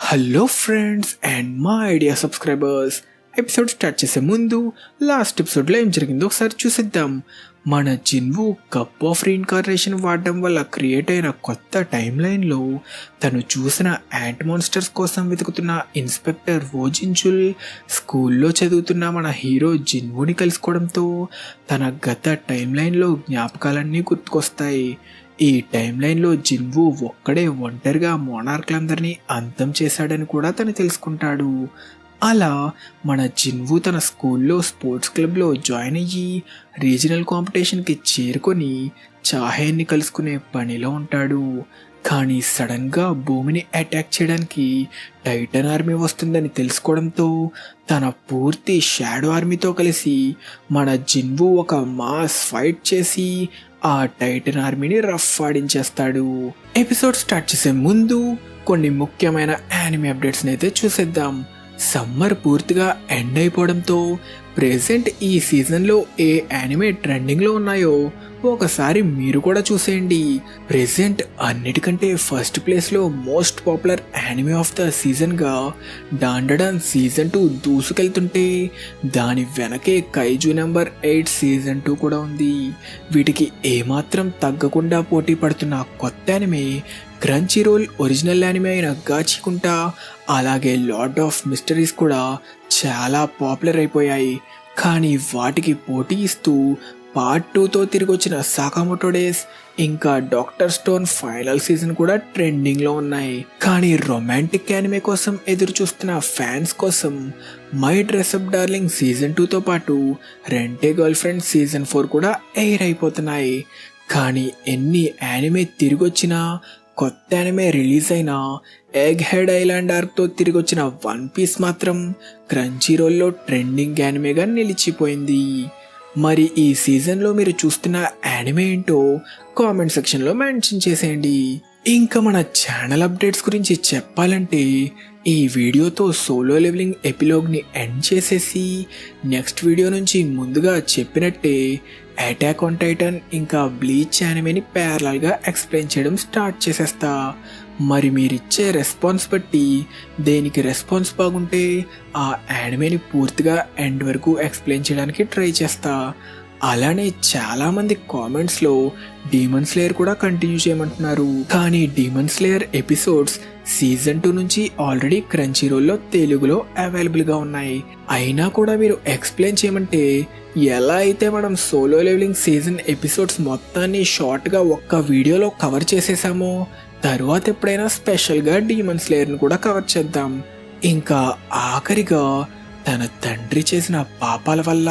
Hello friends and మా idea subscribers, episode start చేసే ముందు లాస్ట్ ఎపిసోడ్లో ఏం జరిగిందో ఒకసారి చూసిద్దాం. మన జిన్వు కప్ ఆఫ్ రీఇన్కార్నేషన్ వాడడం వల్ల క్రియేట్ అయిన కొత్త టైం లైన్లో తను చూసిన యాంట్ మాన్స్టర్స్ కోసం వెతుకుతున్న ఇన్స్పెక్టర్ ఓజించుల్ స్కూల్లో చదువుతున్న మన హీరో జిన్వుని కలుసుకోవడంతో తన గత టైం లైన్లో జ్ఞాపకాలన్నీ గుర్తుకొస్తాయి. ఈ టైం లైన్లో జిన్వు ఒక్కడే ఒంటరిగా మోనార్క్లందరినీ అంతం చేశాడని కూడా తను తెలుసుకుంటాడు. అలా మన జిన్వు తన స్కూల్లో స్పోర్ట్స్ క్లబ్లో జాయిన్ అయ్యి రీజనల్ కాంపిటీషన్కి చేరుకొని చాహేన్ని కలుసుకునే పనిలో ఉంటాడు. కానీ సడన్గా భూమిని అటాక్ చేయడానికి టైటన్ ఆర్మీ వస్తుందని తెలుసుకోవడంతో తన పూర్తి షాడో ఆర్మీతో కలిసి మన జిన్వు ఒక మాస్ ఫైట్ చేసి ఆ టైటన్ ఆర్మీని రఫ్ ఆడించేస్తాడు. ఎపిసోడ్ స్టార్ట్ చేసే ముందు కొన్ని ముఖ్యమైన యానిమే అప్డేట్స్ని అయితే చూసేద్దాం. సమ్మర్ పూర్తిగా ఎండ్ అయిపోవడంతో ప్రెజెంట్ ఈ సీజన్లో ఏ యానిమే ట్రెండింగ్లో ఉన్నాయో ఒకసారి మీరు కూడా చూసేయండి. ప్రెజెంట్ అన్నిటికంటే ఫస్ట్ ప్లేస్లో most popular anime of the సీజన్గా డాండడాన్ సీజన్ 2 దూసుకెళ్తుంటే దాని వెనకే కైజు నెంబర్ 8 సీజన్ 2 కూడా ఉంది. వీటికి ఏమాత్రం తగ్గకుండా పోటీ పడుతున్న కొత్త యానిమే క్రంచీరోల్ ఒరిజినల్ యానిమే అయిన గాచికుంటా, అలాగే లార్డ్ ఆఫ్ మిస్టరీస్ కూడా చాలా పాపులర్ అయిపోయాయి. కానీ వాటికి పోటీ ఇస్తూ పార్ట్ 2తో తిరిగి వచ్చిన సాకామోటో డేస్ ఇంకా డాక్టర్ స్టోన్ ఫైనల్ సీజన్ కూడా ట్రెండింగ్లో ఉన్నాయి. కానీ రొమాంటిక్ యానిమే కోసం ఎదురు చూస్తున్న ఫ్యాన్స్ కోసం మై డ్రెస్అప్ డార్లింగ్ సీజన్ 2తో పాటు రెంటే గర్ల్ ఫ్రెండ్ సీజన్ 4 కూడా ఎయిర్ అయిపోతున్నాయి. కానీ ఎన్ని యానిమే తిరిగి వచ్చినా, కొత్త యానిమే రిలీజ్ అయిన ఎగ్ హెడ్ ఐలాండ్ ఆర్క్తో తిరిగి వచ్చిన వన్ పీస్ మాత్రం క్రంచీరోల్లో ట్రెండింగ్ యానిమేగా నిలిచిపోయింది. మరి ఈ సీజన్లో మీరు చూస్తున్న యానిమే ఏంటో కామెంట్ సెక్షన్లో మెన్షన్ చేసేయండి. ఇంకా మన ఛానల్ అప్డేట్స్ గురించి చెప్పాలంటే ఈ వీడియోతో సోలో లెవెలింగ్ ఎపిలోగ్ని ఎండ్ చేసేసి నెక్స్ట్ వీడియో నుంచి ముందుగా చెప్పినట్టే అటాక్ ఆన్ టైటన్ ఇంకా బ్లీచ్ యానిమేని ప్యారలల్గా ఎక్స్ప్లెయిన్ చేయడం స్టార్ట్ చేసేస్తా. మరి మీరిచ్చే రెస్పాన్స్ బట్టి దేనికి రెస్పాన్స్ బాగుంటే ఆ యానిమేని పూర్తిగా ఎండ్ వరకు ఎక్స్ప్లెయిన్ చేయడానికి ట్రై చేస్తా. అలానే చాలామంది కామెంట్స్లో డీమన్ స్లేయర్ కూడా కంటిన్యూ చేయమంటున్నారు. కానీ డీమన్ స్లేయర్ ఎపిసోడ్స్ సీజన్ 2 నుంచి ఆల్రెడీ క్రంచీరోల్లో తెలుగులో అవైలబుల్గా ఉన్నాయి. అయినా కూడా మీరు ఎక్స్ప్లెయిన్ చేయమంటే ఎలా అయితే మనం సోలో లెవెలింగ్ సీజన్ ఎపిసోడ్స్ మొత్తాన్ని షార్ట్గా ఒక్క వీడియోలో కవర్ చేసేసామో, తరువాత ఎప్పుడైనా స్పెషల్గా డీమన్ స్లేయర్ని కూడా కవర్ చేద్దాం. ఇంకా ఆఖరిగా తన తండ్రి చేసిన పాపాల వల్ల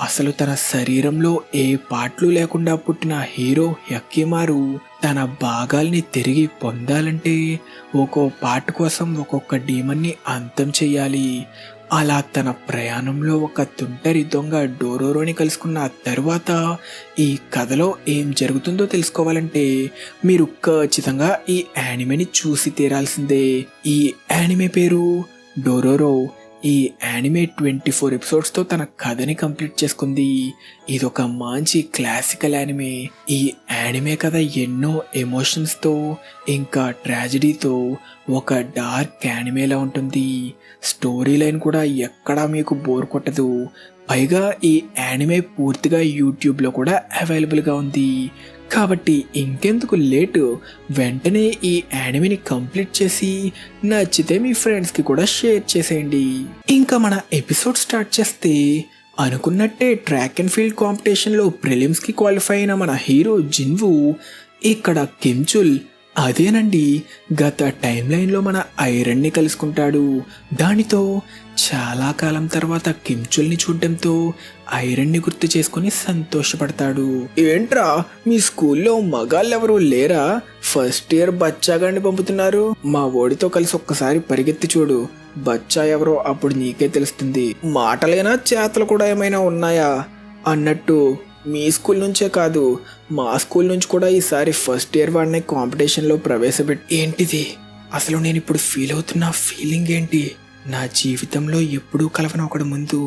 అసలు తన శరీరంలో ఏ పార్ట్లు లేకుండా పుట్టిన హీరో యక్కిమారు తన భాగాల్ని తిరిగి పొందాలంటే ఒక్కో పార్ట్ కోసం ఒక్కొక్క డీమన్ని అంతం చెయ్యాలి. అలా తన ప్రయాణంలో ఒక తుంటరి దొంగ డోరోరోని కలుసుకున్న తర్వాత ఈ కథలో ఏం జరుగుతుందో తెలుసుకోవాలంటే మీరు ఖచ్చితంగా ఈ యానిమేని చూసి తీరాల్సిందే. ఈ యానిమే పేరు డోరోరో. ఈ యానిమే 24 ఎపిసోడ్స్తో తన కథని కంప్లీట్ చేసుకుంది. ఇదొక మంచి క్లాసికల్ యానిమే. ఈ యానిమే కథ ఎన్నో ఎమోషన్స్తో ఇంకా ట్రాజడీతో ఒక డార్క్ యానిమేలా ఉంటుంది. స్టోరీ లైన్ కూడా ఎక్కడా మీకు బోర్ కొట్టదు. పైగా ఈ యానిమే పూర్తిగా యూట్యూబ్లో కూడా అవైలబుల్గా ఉంది. కాబట్టి ఇంకెందుకు లేటు, వెంటనే ఈ యానిమేని కంప్లీట్ చేసి నచ్చితే మీ ఫ్రెండ్స్కి కూడా షేర్ చేసేయండి. ఇంకా మన ఎపిసోడ్ స్టార్ట్ చేస్తే అనుకున్నట్టే ట్రాక్ అండ్ ఫీల్డ్ కాంపిటీషన్లో ప్రిలిమ్స్కి క్వాలిఫై అయిన మన హీరో జిన్వు ఇక్కడ కిమ్చుల్, అదేనండి గత టైం లైన్లో మన ఐరన్ని కలుసుకుంటాడు. దానితో చాలా కాలం తర్వాత కిమ్చుల్ని చూడడంతో ఐరన్ని గుర్తు చేసుకుని సంతోషపడతాడు. ఏంట్రా మీ స్కూల్లో మగాళ్ళెవరూ లేరా? ఫస్ట్ ఇయర్ బచ్చాగాన్ని పంపుతున్నారు. మా ఓడితో కలిసి ఒక్కసారి పరిగెత్తి చూడు, బచ్చా ఎవరో అప్పుడు నీకే తెలుస్తుంది. మాటలైనా చేతలు కూడా ఏమైనా ఉన్నాయా? అన్నట్టు మీ స్కూల్ నుంచే కాదు, మా స్కూల్ నుంచి కూడా ఈసారి ఫస్ట్ ఇయర్ వాడిని కాంపిటీషన్లో ప్రవేశపెట్టి. ఏంటిది అసలు నేను ఇప్పుడు ఫీల్ అవుతున్న ఫీలింగ్ ఏంటి? నా జీవితంలో ఎప్పుడూ కలవని ఒకడు ముందు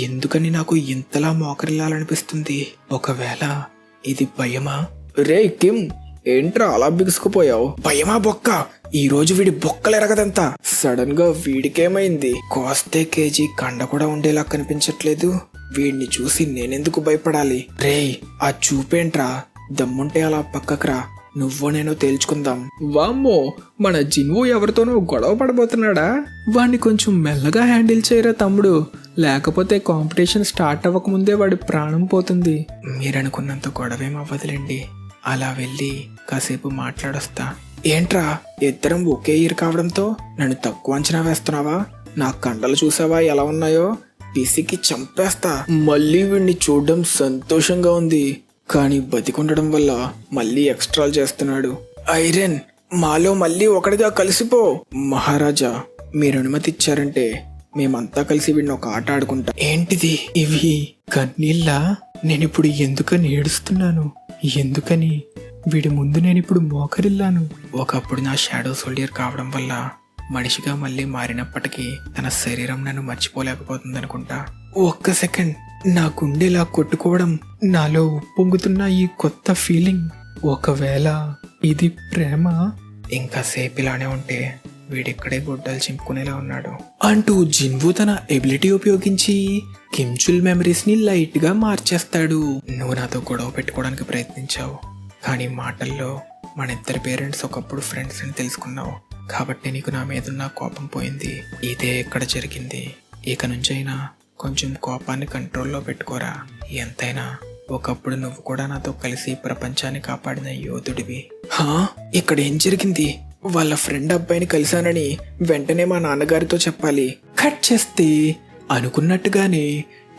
ఎందుకని నాకు ఇంతలా మోకరిల్లాలనిపిస్తుంది? ఒకవేళ ఇది భయమా? రే కిమ్, ఏంట్రా అలా బిగుసుకుపోయావు? భయమా బొక్క, ఈ రోజు వీడి బొక్కలు ఎరగదంతా. సడన్ గా వీడికేమైంది? కోస్తే కేజీ కండ కూడా ఉండేలా కనిపించట్లేదు. వీడిని చూసి నేనెందుకు భయపడాలి? రేయ్, ఆ చూపేంట్రా? దమ్ముంటే అలా పక్కకురా, నువ్వో నేను తేల్చుకుందాం. వామ్మో, మన జిన్వు ఎవరితోనో గొడవ పడబోతున్నాడా? వాడిని కొంచెం మెల్లగా హ్యాండిల్ చేయరా తమ్ముడు, లేకపోతే కాంపిటీషన్ స్టార్ట్ అవ్వకముందే వాడి ప్రాణం పోతుంది. మీరనుకున్నంత గొడవేం అవ్వదులేండి, అలా వెళ్ళి కాసేపు మాట్లాడొస్తా. ఏంట్రా, ఇద్దరం ఒకే ఇయర్ కావడంతో నన్ను తక్కువ అంచనా వేస్తున్నావా? నా కండలు చూసావా ఎలా ఉన్నాయో? పిసికి చంపేస్తా. మళ్ళీ వీడిని చూడడం సంతోషంగా ఉంది, కానీ బతికుండడం వల్ల మళ్ళీ ఎక్స్ట్రాలు చేస్తున్నాడు. ఐరన్, మాలో మళ్ళీ ఒకటిగా కలిసిపో. మహారాజా, మీరు అనుమతి ఇచ్చారంటే మేమంతా కలిసి వీడిని ఒక ఆట ఆడుకుంటా. ఏంటిది? ఇవి కన్నీళ్ళా? నేనిప్పుడు ఎందుకని ఏడుస్తున్నాను? ఎందుకని వీడి ముందు నేనిప్పుడు మోకరిల్లాను? ఒకప్పుడు నా షాడో సోల్డియర్ కావడం వల్ల మనిషిగా మళ్ళీ మారినప్పటికీ తన శరీరం నన్ను మర్చిపోలేకపోతుందనుకుంటా. ఒక్క సెకండ్, నా గుండెలా కొట్టుకోవడం, నాలో ఉప్పొంగుతున్న ఈ కొత్త ఫీలింగ్, ఒకవేళ ఇది ప్రేమ? ఇంకా సేపు ఇలానే ఉంటే వీడిక్కడే గుడ్డలు చింపుకునేలా ఉన్నాడు అంటూ జిన్వు తన ఎబిలిటీ ఉపయోగించి కిమ్చుల్ మెమరీస్ ని లైట్ గా మార్చేస్తాడు. నువ్వు నాతో గొడవ పెట్టుకోవడానికి ప్రయత్నించావు, కానీ మాటల్లో మన ఇద్దరి పేరెంట్స్ ఒకప్పుడు ఫ్రెండ్స్ అని తెలుసుకున్నావు, కాబట్టి నీకు నా మీదున్న కోపం పోయింది. ఇదే ఇక్కడ జరిగింది. ఇక నుంచైనా కొంచెం కోపాన్ని కంట్రోల్లో పెట్టుకోరా. ఎంతైనా ఒకప్పుడు నువ్వు కూడా నాతో కలిసి ప్రపంచాన్ని కాపాడిన యోధుడివి. ఇక్కడ ఏం జరిగింది? వాళ్ళ ఫ్రెండ్ అబ్బాయిని కలిశానని వెంటనే మా నాన్నగారితో చెప్పాలి. కట్ చేస్తే అనుకున్నట్టుగానే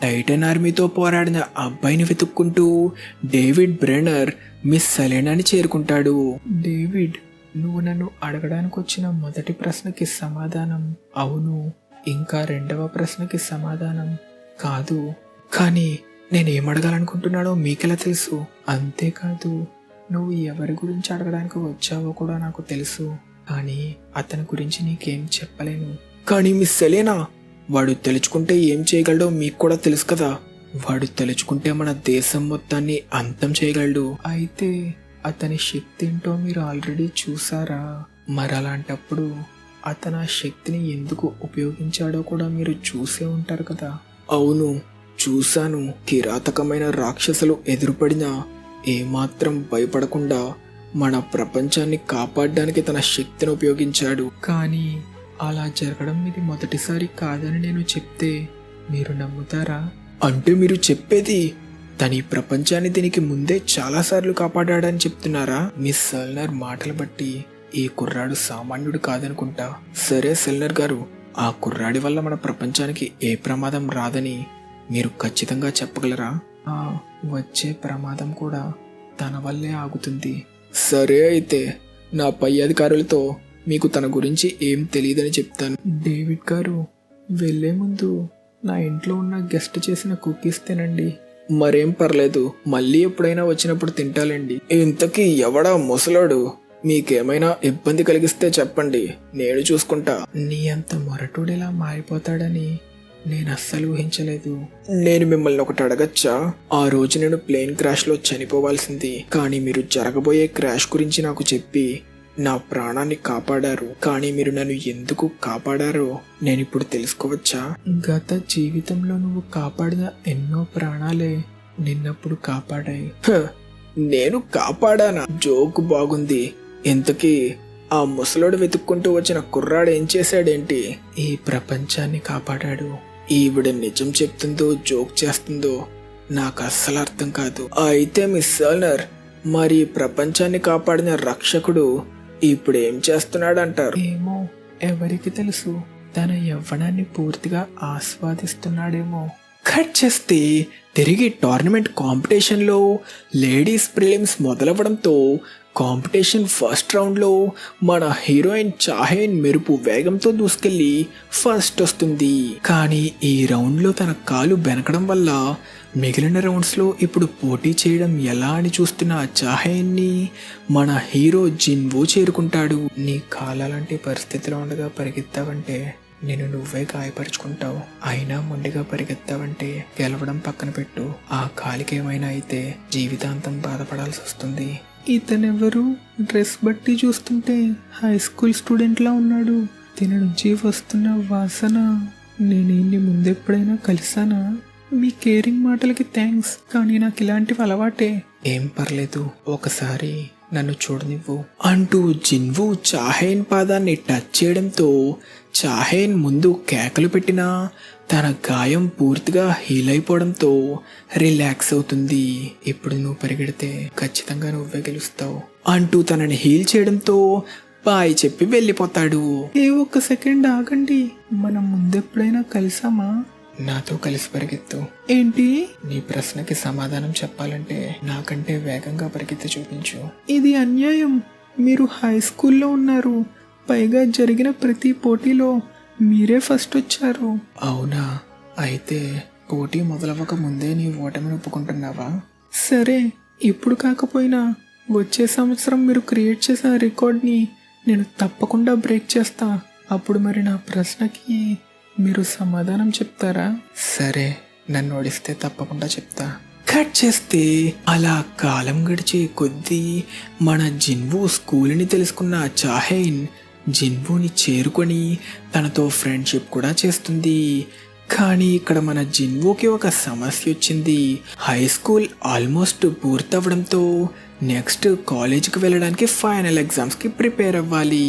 టైటన్ ఆర్మీతో పోరాడిన అబ్బాయిని వెతుక్కుంటూ డేవిడ్ బ్రెనర్ మిస్ సెలెనాని చేరుకుంటాడు. డేవిడ్, నువ్వు నన్ను అడగడానికి వచ్చిన మొదటి ప్రశ్నకి సమాధానం అవును, ఇంకా రెండవ ప్రశ్నకి సమాధానం కాదు. కానీ నేనేమడగాలనుకుంటున్నాడో మీకెలా తెలుసు? అంతేకాదు, నువ్వు ఎవరి గురించి అడగడానికి వచ్చావో కూడా నాకు తెలుసు, కానీ అతని గురించి నీకేం చెప్పలేను. కానీ మిస్ సెలేనా, వాడు తెలుసుకుంటే ఏం చేయగలడో మీకు కూడా తెలుసు కదా. వాడు తెలుసుకుంటే మన దేశం మొత్తాన్ని అంతం చేయగలడు. అయితే అతని శక్తి ఏంటో మీరు ఆల్రెడీ చూసారా? మరలాంటప్పుడు అతను ఆ శక్తిని ఎందుకు ఉపయోగించాడో కూడా మీరు చూసే ఉంటారు కదా. అవును, చూశాను. కిరాతకమైన రాక్షసులు ఎదురుపడినా ఏమాత్రం భయపడకుండా మన ప్రపంచాన్ని కాపాడడానికి తన శక్తిని ఉపయోగించాడు. కానీ అలా జరగడం ఇది మొదటిసారి కాదని నేను చెప్తే మీరు నమ్ముతారా? అంటే మీరు చెప్పేది తన ఈ ప్రపంచాన్ని దీనికి ముందే చాలాసార్లు కాపాడాడని చెప్తున్నారా? మిస్ సెల్నర్ మాటలు బట్టి ఈ కుర్రాడు సామాన్యుడు కాదనుకుంటా. సరే సెల్నర్ గారు, ఆ కుర్రాడి వల్ల మన ప్రపంచానికి ఏ ప్రమాదం రాదని మీరు ఖచ్చితంగా చెప్పగలరా? వచ్చే ప్రమాదం కూడా తన వల్లే ఆగుతుంది. సరే, అయితే నా పై అధికారులతో మీకు తన గురించి ఏం తెలియదని చెప్తాను. డేవిడ్ గారు, వెళ్లే ముందు నా ఇంట్లో ఉన్న గెస్ట్ చేసిన కుకీస్ తినండి. మరేం పర్లేదు, మళ్ళీ ఎప్పుడైనా వచ్చినప్పుడు తింటాలండి. ఇంతకీ ఎవడా ముసలాడు? మీకేమైనా ఇబ్బంది కలిగిస్తే చెప్పండి, నేను చూసుకుంటా. నీ అంత మొరటుడిలా మారిపోతాడని నేను అస్సలు ఊహించలేదు. నేను మిమ్మల్ని ఒకటి అడగచ్చా? ఆ రోజు నేను ప్లేన్ క్రాష్ లో చనిపోవాల్సింది, కానీ మీరు జరగబోయే క్రాష్ గురించి నాకు చెప్పి నా ప్రాణాన్ని కాపాడారు. కానీ మీరు నన్ను ఎందుకు కాపాడారో నేను ఇప్పుడు తెలుసుకోవచ్చా? గత జీవితంలో నువ్వు కాపాడిన ఎన్నో ప్రాణాలే నిన్నప్పుడు కాపాడాయి. నేను కాపాడానా? జోకు బాగుంది. ఇంతకీ ఆ ముసలోడు వెతుక్కుంటూ వచ్చిన కుర్రాడు ఏం చేశాడేంటి? ఈ ప్రపంచాన్ని కాపాడాడు. ఈవిడ నిజం చెప్తుందో జోక్ చేస్తుందో నాకు అస్సలు అర్థం కాదు. అయితే మిస్ సెల్నర్, మరి ప్రపంచాన్ని కాపాడిన రక్షకుడు ఇప్పుడు ఏం చేస్తున్నాడంటారు? ఏమో, ఎవరికి తెలుసు. తన యవ్వనాన్ని పూర్తిగా ఆస్వాదిస్తున్నాడేమో. కట్ చేస్తే తిరిగి టోర్నమెంట్ కాంపిటీషన్లో లేడీస్ ప్రిలిమ్స్ మొదలవ్వడంతో కాంపిటీషన్ ఫస్ట్ రౌండ్లో మన హీరోయిన్ చాహేన్ మెరుపు వేగంతో దూసుకెళ్ళి ఫస్ట్ వస్తుంది. కానీ ఈ రౌండ్లో తన కాలు బెనకడం వల్ల మిగిలిన రౌండ్స్లో ఇప్పుడు పోటీ చేయడం ఎలా అని చూస్తున్న చాహేన్ని మన హీరో జిన్వో చేరుకుంటాడు. నీ కాలాలంటి పరిస్థితిలో ఉండగా పరిగెత్తావంటే నేను నువ్వే గాయపరుచుకుంటావు. అయినా మొండిగా పరిగెత్తావంటే గెలవడం పక్కన పెట్టు, ఆ కాలికేమైనా అయితే జీవితాంతం బాధపడాల్సి వస్తుంది. ఇతనెవరు? డ్రెస్ బట్టి చూస్తుంటే హై స్కూల్ స్టూడెంట్లా ఉన్నాడు. దీని నుంచి వస్తున్న వాసన నేనేంటి ముందెప్పుడైనా కలిసానా? మీ కేరింగ్ మాటలకి థ్యాంక్స్, కానీ నాకు ఇలాంటివి అలవాటే. ఏం పర్లేదు, ఒకసారి నన్ను చూడనివ్వు అంటూ జిన్వు చాహేన్ పాదాన్ని టచ్ చేయడంతో చాహేన్ ముందు కేకలు పెట్టినా తన గాయం పూర్తిగా హీల్ అయిపోవడంతో రిలాక్స్ అవుతుంది. ఇప్పుడు నువ్వు పరిగెడితే ఖచ్చితంగా నువ్వే గెలుస్తావు అంటూ తనని హీల్ చేయడంతో బాయ్ చెప్పి వెళ్ళిపోతాడు. ఒక్క సెకండ్ ఆగండి, మనం ముందెప్పుడైనా కలిసామా? నాతో కలిసి పరిగెత్తు. ఏంటి? నీ ప్రశ్నకి సమాధానం చెప్పాలంటే నాకంటే వేగంగా పరిగెత్తి చూపించు. ఇది అన్యాయం. మీరు హై స్కూల్లో ఉన్నారు, పైగా జరిగిన ప్రతి పోటీలో మీరే ఫస్ట్ వచ్చారు. అవునా? అయితే పోటీ మొదలవ్వక ముందే నీ ఓటమిని ఒప్పుకుంటున్నావా? సరే, ఇప్పుడు కాకపోయినా వచ్చే సంవత్సరం మీరు క్రియేట్ చేసిన రికార్డ్ని నేను తప్పకుండా బ్రేక్ చేస్తా. అప్పుడు మరి నా ప్రశ్నకి మీరు సమాధానం చెప్తారా? సరే, నన్ను ఓడిస్తే తప్పకుండా చెప్తా. కట్ చేస్తే అలా కాలం గడిచే కొద్దీ మన జిన్వు స్కూల్ని తెలుసుకున్న చాహేన్ జిన్వుని చేరుకొని తనతో ఫ్రెండ్షిప్ కూడా చేస్తుంది. కానీ ఇక్కడ మన జిన్వుకి ఒక సమస్య వచ్చింది. హై స్కూల్ ఆల్మోస్ట్ పూర్తవడంతో నెక్స్ట్ కాలేజీకి వెళ్ళడానికి ఫైనల్ ఎగ్జామ్స్కి ప్రిపేర్ అవ్వాలి.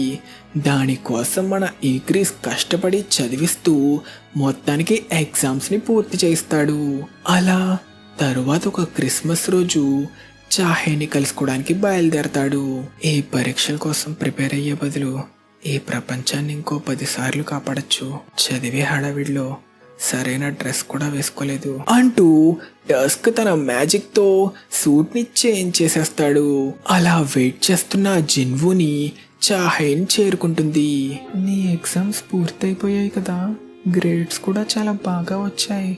దానికోసం మన ఈక్రీస్ కష్టపడి చదివిస్తూ మొత్తానికి ఎగ్జామ్స్ని పూర్తి చేస్తాడు. అలా తరువాత ఒక క్రిస్మస్ రోజు చాహేని కలుసుకోవడానికి బయలుదేరతాడు. ఈ పరీక్షల కోసం ప్రిపేర్ అయ్యే బదులు ఈ ప్రపంచాన్ని ఇంకో 10 సార్లు కాపాడచ్చు. చదివే హడావిడిలో సరైన డ్రెస్ కూడా వేసుకోలేదు అంటూ డస్క్ తన మ్యాజిక్ తో సూట్ ని చేంజ్ చేసేస్తాడు. అలా వెయిట్ చేస్తున్న జిన్వుని చాహేన్ చేరుకుంటుంది. నీ ఎగ్జామ్స్ పూర్తయిపోయాయి కదా, గ్రేడ్స్ కూడా చాలా బాగా వచ్చాయి.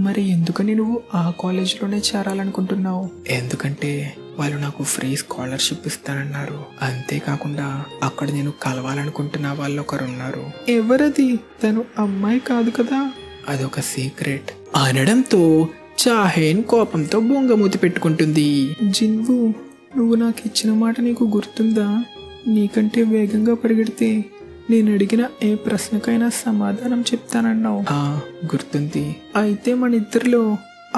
మరి ఎందుకని నువ్వు ఆ కాలేజీలోనే చేరాలనుకుంటున్నావు? ఎందుకంటే వాళ్ళు నాకు ఫ్రీ స్కాలర్షిప్ ఇస్తానన్నారు. అంతేకాకుండా అక్కడ నేను కలవాలనుకుంటున్న వాళ్ళు ఒకరున్నారు. ఎవరది? తను అమ్మాయి కాదు కదా? అదొక సీక్రెట్ అనడంతో చాహేన్ కోపంతో బొంగమూతి పెట్టుకుంటుంది. జిన్వు, నువ్వు నాకు ఇచ్చిన మాట నీకు గుర్తుందా? నీకంటే వేగంగా పరిగెడితే నేను అడిగిన ఏ ప్రశ్నకైనా సమాధానం చెప్తానన్నావు. గుర్తుంది. అయితే మన ఇద్దరిలో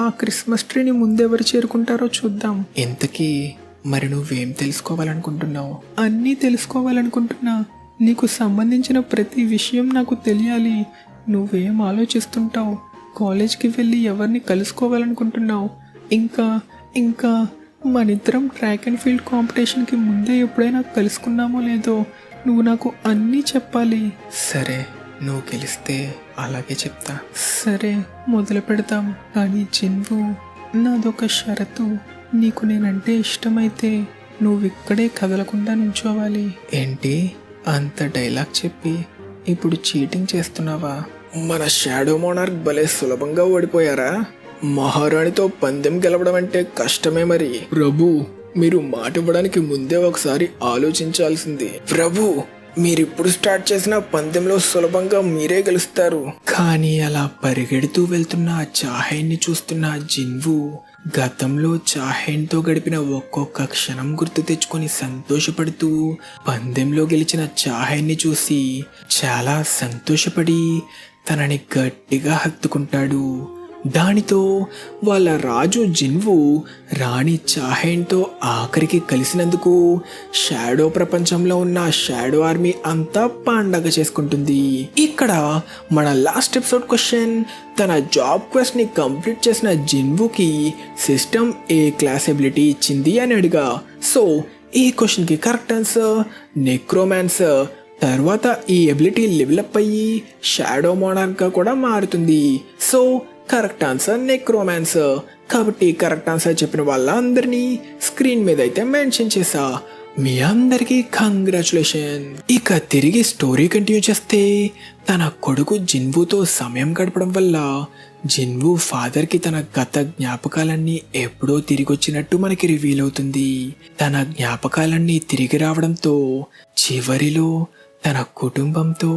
ఆ క్రిస్మస్ ట్రీని ముందెవరు చేరుకుంటారో చూద్దాం. ఇంతకీ మరి నువ్వేం తెలుసుకోవాలనుకుంటున్నావు? అన్నీ తెలుసుకోవాలనుకుంటున్నా. నీకు సంబంధించిన ప్రతి విషయం నాకు తెలియాలి. నువ్వేం ఆలోచిస్తుంటావు? కాలేజ్కి వెళ్ళి ఎవరిని కలుసుకోవాలనుకుంటున్నావు? ఇంకా మనిద్దరం ట్రాక్ అండ్ ఫీల్డ్ కాంపిటీషన్కి ముందే ఎప్పుడైనా కలుసుకున్నామో లేదో నువ్వు నాకు అన్నీ చెప్పాలి. సరే, నువ్వు గెలిస్తే అలాగే చెప్తా. సరే, మొదలు పెడతాం. కానీ జిన్వు, నాదొక షరతు. నీకు నేనంటే ఇష్టమైతే నువ్విక్కడే కదలకుండా నుంచోవాలి. ఏంటి? అంత డైలాగ్ చెప్పి ఇప్పుడు చీటింగ్ చేస్తున్నావా? మన షాడో మోనార్క్ భలే సులభంగా ఓడిపోయారా? మహారాణితో పందెం గెలవడం అంటే కష్టమే. మరి ప్రభు, మీరు మాట ఇవ్వడానికి ముందే ఒకసారి ఆలోచించాల్సింది. ప్రభు, మీరిప్పుడు స్టార్ట్ చేసిన పందెంలో సులభంగా మీరే గెలుస్తారు. కానీ అలా పరిగెడుతూ వెళ్తున్న చాహేన్ని చూస్తున్న జిన్వు గతంలో చాహేన్తో గడిపిన ఒక్కొక్క క్షణం గుర్తు తెచ్చుకొని సంతోషపడుతూ పందెంలో గెలిచిన చాహేన్ని చూసి చాలా సంతోషపడి తనని గట్టిగా హత్తుకుంటాడు. దానితో వాళ్ళ రాజు జిన్వు రాణి చాహేన్తో ఆఖరికి కలిసినందుకు షాడో ప్రపంచంలో ఉన్న షాడో ఆర్మీ అంతా పండగ చేసుకుంటుంది. ఇక్కడ మన లాస్ట్ ఎపిసోడ్ క్వశ్చన్, తన జాబ్ క్వెస్ట్ ని కంప్లీట్ చేసిన జిన్వుకి సిస్టమ్ ఏ క్లాస్ ఎబిలిటీ ఇచ్చింది అని అడిగా. సో ఈ క్వశ్చన్ కి కరెక్ట్ ఆన్సర్ నెక్రోమాన్సర్. తర్వాత ఈ ఎబిలిటీ లెవెలప్ అయ్యి షాడో మోనార్క్ గా కూడా మారుతుంది. So correct answer necromancer. కాబట్టి కరెక్ట్ ఆన్సర్ చెప్పిన వాళ్ళందరినీ స్క్రీన్ మీద అయితే మెన్షన్ చేసా. మీ అందరికీ కంగ్రాచులేషన్. ఇక తిరిగి స్టోరీ కంటిన్యూ చేస్తే తన కొడుకు జిన్వుతో సమయం గడపడం వల్ల జిన్వు ఫాదర్కి తన గత జ్ఞాపకాలన్నీ ఎప్పుడో తిరిగి వచ్చినట్టు మనకి రివీల్ అవుతుంది. తన జ్ఞాపకాలన్నీ తిరిగి రావడంతో చివరిలో తన కుటుంబంతో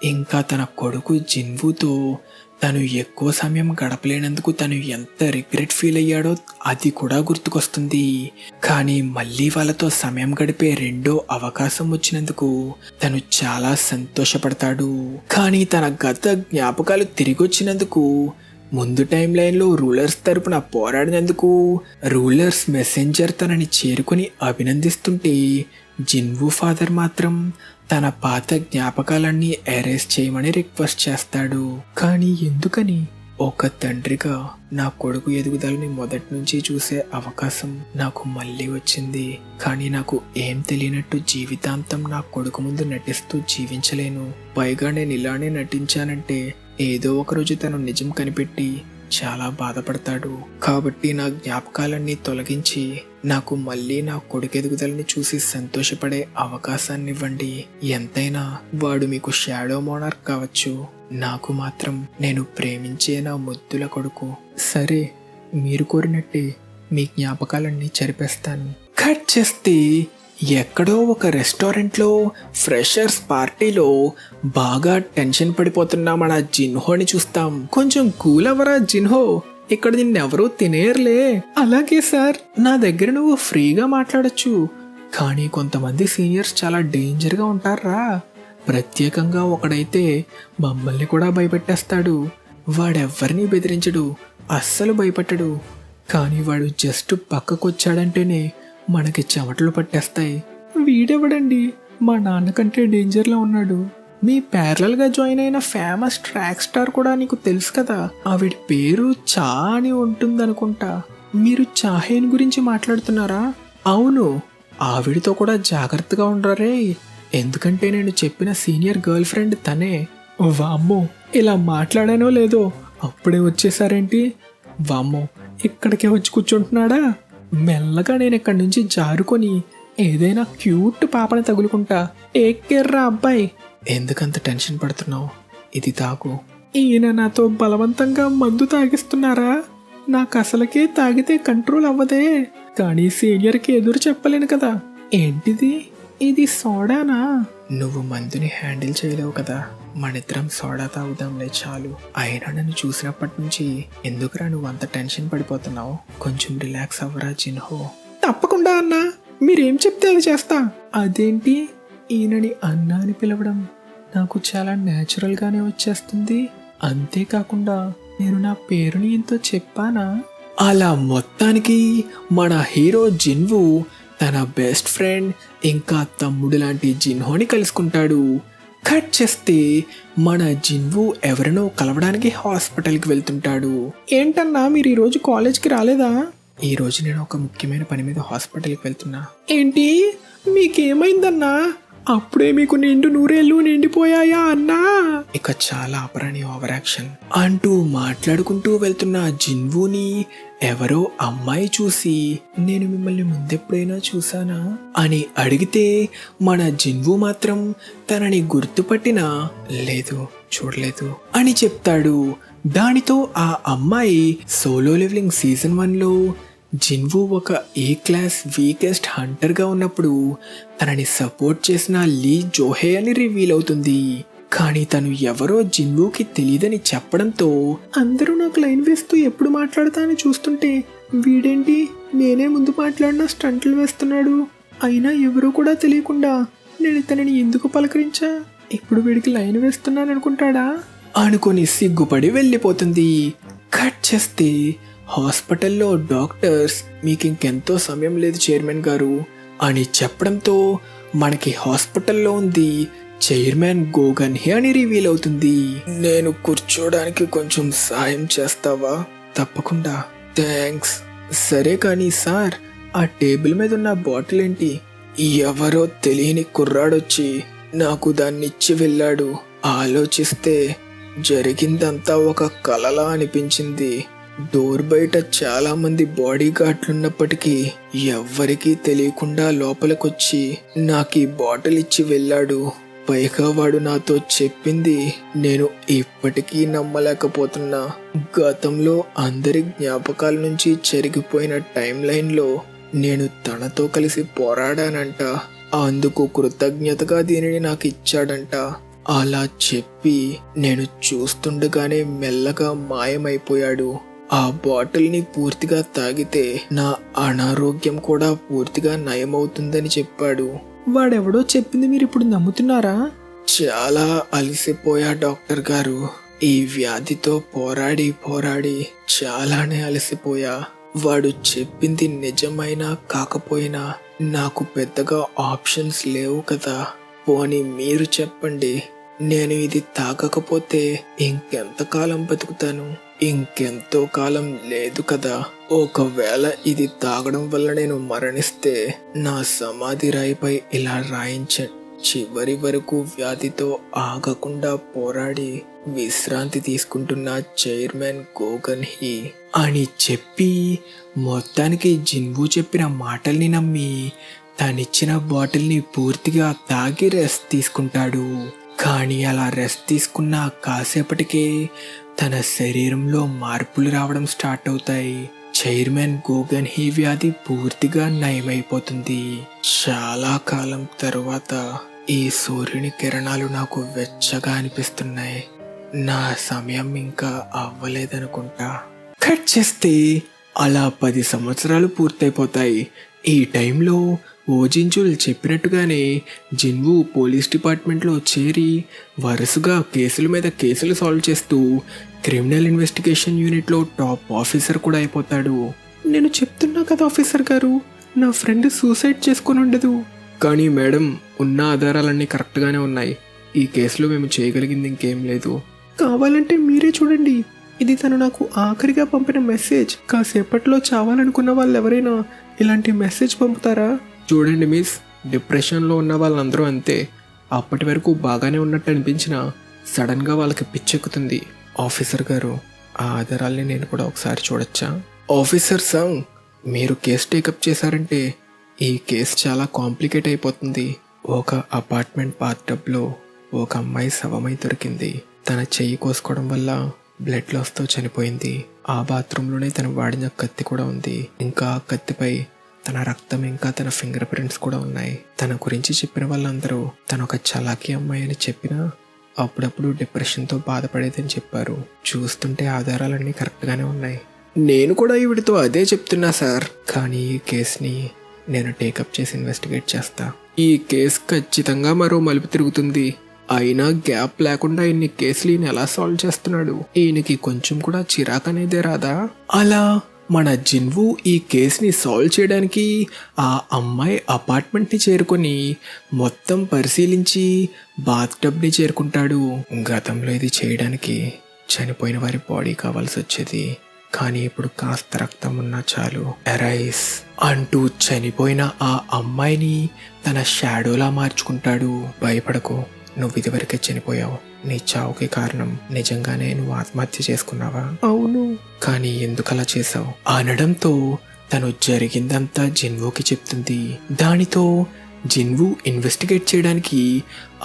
ఇంకా తన కొడుకు జిన్వుతో తను ఎక్కువ సమయం గడపలేనందుకు తను ఎంత రిగ్రెట్ ఫీల్ అయ్యాడో అది కూడా గుర్తుకొస్తుంది. కానీ మళ్ళీ వాళ్ళతో సమయం గడిపే రెండో అవకాశం వచ్చినందుకు తను చాలా సంతోషపడతాడు. కానీ తన గత జ్ఞాపకాలు తిరిగి వచ్చినందుకు, ముందు టైం లైన్లో రూలర్స్ తరపున పోరాడినందుకు రూలర్స్ మెసెంజర్ తనని చేరుకుని అభినందిస్తుంటే, జిన్వూ ఫాదర్ మాత్రం తన పాత జ్ఞాపకాలన్నీ ఎరేజ్ చేయమని రిక్వెస్ట్ చేస్తాడు. కానీ ఎందుకని? ఒక తండ్రిగా నా కొడుకు ఎదుగుదలని మొదటి నుంచి చూసే అవకాశం నాకు మళ్ళీ వచ్చింది. కానీ నాకు ఏం తెలియనట్టు జీవితాంతం నా కొడుకు ముందు నటిస్తూ జీవించలేను. పైగా నేను ఇలానే నటించానంటే ఏదో ఒకరోజు తను నిజం కనిపెట్టి చాలా బాధపడతాడు. కాబట్టి నా జ్ఞాపకాలన్నీ తొలగించి నాకు మళ్ళీ నా కొడుకు ఎదుగుదలని చూసి సంతోషపడే అవకాశాన్ని ఇవ్వండి. ఎంతైనా వాడు మీకు షాడో మోనార్క్ కావచ్చు, నాకు మాత్రం నేను ప్రేమించే నా ముద్దుల కొడుకు. సరే, మీరు కోరినట్టే మీ జ్ఞాపకాలన్నీ చెరిపేస్తాను. కట్ చేస్తే ఎక్కడో ఒక రెస్టారెంట్లో ఫ్రెషర్స్ పార్టీలో బాగా టెన్షన్ పడిపోతున్నా మన జిన్హోని చూస్తాం. కొంచెం కూల్ అవ్వరా జిన్హో, ఇక్కడ నిన్నెవరూ తినేయర్లే. అలాగే సార్, నా దగ్గర నువ్వు ఫ్రీగా మాట్లాడచ్చు. కానీ కొంతమంది సీనియర్స్ చాలా డేంజర్గా ఉంటారా. ప్రత్యేకంగా ఒకడైతే మమ్మల్ని కూడా భయపెట్టేస్తాడు. వాడెవ్వరినీ బెదిరించడు, అస్సలు భయపెట్టడు. కానీ వాడు జస్ట్ పక్కకొచ్చాడంటేనే మనకి చెమటలు పట్టేస్తాయి. వీడెవడండి, మా నాన్నకంటే డేంజర్లో ఉన్నాడు. మీ ప్యారలల్గా జాయిన్ అయిన ఫేమస్ ట్రాక్ స్టార్ కూడా నీకు తెలుసు కదా, ఆవిడ పేరు చా అని ఉంటుందనుకుంటా. మీరు చాహేన్ గురించి మాట్లాడుతున్నారా? అవును, ఆవిడతో కూడా జాగ్రత్తగా ఉండరే, ఎందుకంటే నేను చెప్పిన సీనియర్ గర్ల్ ఫ్రెండ్ తనే. వామ్మో, ఇలా మాట్లాడానో లేదో అప్పుడే వచ్చేసారేంటి? వామ్మో, ఇక్కడికే వచ్చి కూర్చుంటున్నాడా? మెల్లగా నేను ఇక్కడి నుంచి జారుకొని ఏదైనా క్యూట్ పాపని తగులుకుంటా. టేక్ కేర్ రా అబ్బాయి. ఎందుకంత టెన్షన్ పడుతున్నావు? ఇది తాగు. ఈయన నాతో బలవంతంగా మందు తాగిస్తున్నారా? నాకు అసలకే తాగితే కంట్రోల్ అవ్వదే. కానీ సీనియర్కి ఎదురు చెప్పలేను కదా. ఏంటిది, ఇది సోడానా? నువ్వు మందుని హ్యాండిల్ చేయలేవు కదా, మనిద్దరం సోడా తాగుదాంలే చాలు. అయినా నన్ను చూసినప్పటి నుంచి ఎందుకురా నువ్వు అంత టెన్షన్ పడిపోతున్నావు? కొంచెం రిలాక్స్ అవ్వరా జిన్హో. తప్పకుండా అన్నా, మీరేం చెప్తే అది చేస్తా. అదేంటి, ఈయనని అన్నా అని పిలవడం నాకు చాలా న్యాచురల్గానే వచ్చేస్తుంది. అంతేకాకుండా నేను నా పేరుని ఎంతో చెప్పానా? అలా మొత్తానికి మన హీరో జిన్వూ తన బెస్ట్ ఫ్రెండ్ ఇంకా తమ్ముడు లాంటి జిన్హోని కలుసుకుంటాడు. కట్ చేస్తే మన జిన్వూ ఎవరినో కలవడానికి హాస్పిటల్కి వెళ్తుంటాడు. ఏంటన్నా, మీరు ఈరోజు కాలేజ్కి రాలేదా? ఈరోజు నేను ఒక ముఖ్యమైన పని మీద హాస్పిటల్కి వెళ్తున్నా. ఏంటి, మీకేమైందన్నా? అప్పుడే మీకు నిండు నూరేళ్ళు నిండిపోయాయా అన్నా? ఇక చాలా అపరాని ఓవర్ యాక్షన్ అంటూ మాట్లాడుకుంటూ వెళ్తున్న జిన్వూని ఎవరో అమ్మాయి చూసి, నేను మిమ్మల్ని ముందెప్పుడైనా చూసానా అని అడిగితే మన జిన్వూ మాత్రం తనని గుర్తుపట్టినా లేదు, చూడలేదు అని చెప్తాడు. దానితో ఆ అమ్మాయి సోలో లెవెలింగ్ సీజన్ 1లో జిన్వూ ఒక ఏ క్లాస్ వీకెస్ట్ హంటర్గా ఉన్నప్పుడు తనని సపోర్ట్ చేసిన లీ జోహే అని రివీల్ అవుతుంది. కానీ తను ఎవరో జిన్వూకి తెలియదని చెప్పడంతో అందరూ నాకు లైన్ వేస్తూ ఎప్పుడు మాట్లాడతా అని చూస్తుంటే వీడేంటి నేనే ముందు మాట్లాడినా స్టంట్లు వేస్తున్నాడు. అయినా ఎవరూ కూడా తెలియకుండా నేను తనని ఎందుకు పలకరించా? ఇప్పుడు వీడికి లైన్ వేస్తున్నాను అనుకుంటాడా అనుకొని సిగ్గుపడి వెళ్ళిపోతుంది. కట్ చేస్తే హాస్పిటల్లో డాక్టర్స్ మీకు ఇంకెంతో సమయం లేదు చైర్మన్ గారు అని చెప్పడంతో మనకి హాస్పిటల్లో ఉంది చైర్మన్ గోగన్ హే అని రివీల్ అవుతుంది. నేను కూర్చోడానికి కొంచెం సాయం చేస్తావా? తప్పకుండా, థ్యాంక్స్. సరే కానీ సార్, ఆ టేబుల్ మీద ఉన్న బాటిల్ ఏంటి? ఎవరో తెలియని కుర్రాడొచ్చి నాకు దాన్ని ఇచ్చి వెళ్ళాడు. ఆలోచిస్తే జరిగిందంతా ఒక కలలా అనిపించింది. డోర్ బయట చాలా మంది బాడీ గార్డ్లున్నప్పటికీ ఎవ్వరికీ తెలియకుండా లోపలికొచ్చి నాకు ఈ బాటిల్ ఇచ్చి వెళ్ళాడు. పైగా వాడు నాతో చెప్పింది నేను ఇప్పటికీ నమ్మలేకపోతున్నా. గతంలో అందరి జ్ఞాపకాల నుంచి చెరిగిపోయిన టైం లైన్లో నేను తనతో కలిసి పోరాడానంట. అందుకు కృతజ్ఞతగా దీనిని నాకు ఇచ్చాడంట. అలా చెప్పి నేను చూస్తుండగానే మెల్లగా మాయమైపోయాడు. ఆ బాటిల్ని పూర్తిగా తాగితే నా అనారోగ్యం కూడా పూర్తిగా నయమవుతుందని చెప్పాడు. వాడెవడో చెప్పింది మీరు ఇప్పుడు నమ్ముతున్నారా? చాలా అలసిపోయా డాక్టర్ గారు. ఈ వ్యాధితో పోరాడి పోరాడి చాలానే అలసిపోయా. వాడు చెప్పింది నిజమైనా కాకపోయినా నాకు పెద్దగా ఆప్షన్స్ లేవు కదా. పోనీ మీరు చెప్పండి, నేను ఇది తాగకపోతే ఇంకెంతకాలం బతుకుతాను? ఇంకెంతో కాలం లేదు కదా. ఒకవేళ ఇది తాగడం వల్ల నేను మరణిస్తే నా సమాధి రాయిపై ఇలా రాయించండి, చివరి వరకు వ్యాధితో ఆగకుండా పోరాడి విశ్రాంతి తీసుకుంటున్న చైర్మన్ గోగన్ హీ అని చెప్పి మొత్తానికి జిన్వు చెప్పిన మాటల్ని నమ్మి తనిచ్చిన బాటిల్ని పూర్తిగా తాగి రెస్ట్ తీసుకుంటాడు. కానీ అలా రెస్ట్ తీసుకున్న కాసేపటికే తన శరీరంలో మార్పులు రావడం స్టార్ట్ అవుతాయి. చైర్మన్ గోగన్ హీ వ్యాధి పూర్తిగా నయమైపోతుంది. చాలా కాలం తరువాత ఈ సూర్యుని కిరణాలు నాకు వెచ్చగా అనిపిస్తున్నాయి. నా సమయం ఇంకా అవ్వలేదనుకుంటా. కట్ చేస్తే అలా 10 సంవత్సరాలు పూర్తయిపోతాయి. ఈ టైంలో ఓజించుల్ చెప్పినట్టుగానే జిన్వు పోలీస్ డిపార్ట్మెంట్లో చేరి వరుసగా కేసుల మీద కేసులు సాల్వ్ చేస్తూ క్రిమినల్ ఇన్వెస్టిగేషన్ యూనిట్లో టాప్ ఆఫీసర్ కూడా అయిపోతాడు. నేను చెప్తున్నా కదా ఆఫీసర్ గారు, నా ఫ్రెండ్ సూసైడ్ చేసుకుని ఉండదు. కానీ మేడం, ఉన్న ఆధారాలన్నీ కరెక్ట్గానే ఉన్నాయి. ఈ కేసులో మేము చేయగలిగింది ఇంకేం లేదు. కావాలంటే మీరే చూడండి, ఇది తను నాకు ఆఖరిగా పంపిన మెసేజ్. కాసేపట్లో చావాలనుకున్న వాళ్ళు ఎవరైనా ఇలాంటి మెసేజ్ పంపుతారా? చూడండి మిస్, డిప్రెషన్లో ఉన్న వాళ్ళందరూ అంతే. అప్పటి వరకు బాగానే ఉన్నట్టు అనిపించినా సడన్గా వాళ్ళకి పిచ్చెక్కుతుంది. ఆఫీసర్ గారు, ఆ ఆధారాల్ని నేను కూడా ఒకసారి చూడొచ్చా? ఆఫీసర్ సంగ్, మీరు కేసు టేకప్ చేశారంటే ఈ కేసు చాలా కాంప్లికేట్ అయిపోతుంది. ఒక అపార్ట్మెంట్ బాత్టబ్లో ఒక అమ్మాయి శవమై దొరికింది. తన చెయ్యి కోసుకోవడం వల్ల బ్లడ్ లాస్తో చనిపోయింది. ఆ బాత్రూంలోనే తను వాడిన కత్తి కూడా ఉంది. ఇంకా ఆ కత్తిపై తన రక్తం ఇంకా తన ఫింగర్ ప్రింట్స్ కూడా ఉన్నాయి. తన గురించి చెప్పిన వాళ్ళందరూ తను ఒక చలాకీ అమ్మాయి అని చెప్పినా అప్పుడప్పుడు డిప్రెషన్తో బాధపడేదని చెప్పారు. చూస్తుంటే ఆధారాలన్నీ కరెక్ట్గానే ఉన్నాయి. నేను కూడా ఈవిడితో అదే చెప్తున్నా సార్. కానీ ఈ కేసుని నేను టేకప్ చేసి ఇన్వెస్టిగేట్ చేస్తా. ఈ కేసు ఖచ్చితంగా మరో మలుపు తిరుగుతుంది. అయినా గ్యాప్ లేకుండా ఇన్ని కేసులు ఈయన ఎలా సాల్వ్ చేస్తున్నాడు? ఈయనకి కొంచెం కూడా చిరాకనేదే రాదా? అలా మన జిన్వు ఈ కేసుని సాల్వ్ చేయడానికి ఆ అమ్మాయి అపార్ట్మెంట్ని చేరుకొని మొత్తం పరిశీలించి బాత్టబ్ని చేరుకుంటాడు. గతంలో ఇది చేయడానికి చనిపోయిన వారి బాడీ కావాల్సి వచ్చేది. కానీ ఇప్పుడు కాస్త రక్తం ఉన్నా చాలు. ఎరైస్ అంటూ చనిపోయిన ఆ అమ్మాయిని తన షాడోలా మార్చుకుంటాడు. భయపడకు, నువ్వు ఇదివరకే చనిపోయావు. నీ చావుకి కారణం నిజంగానే నువ్వు ఆత్మహత్య చేసుకున్నావా? అవును. కానీ ఎందుకలా చేసావు అనడంతో తను జరిగిందంతా జిన్వుకి చెప్తుంది. దానితో జిన్వు ఇన్వెస్టిగేట్ చేయడానికి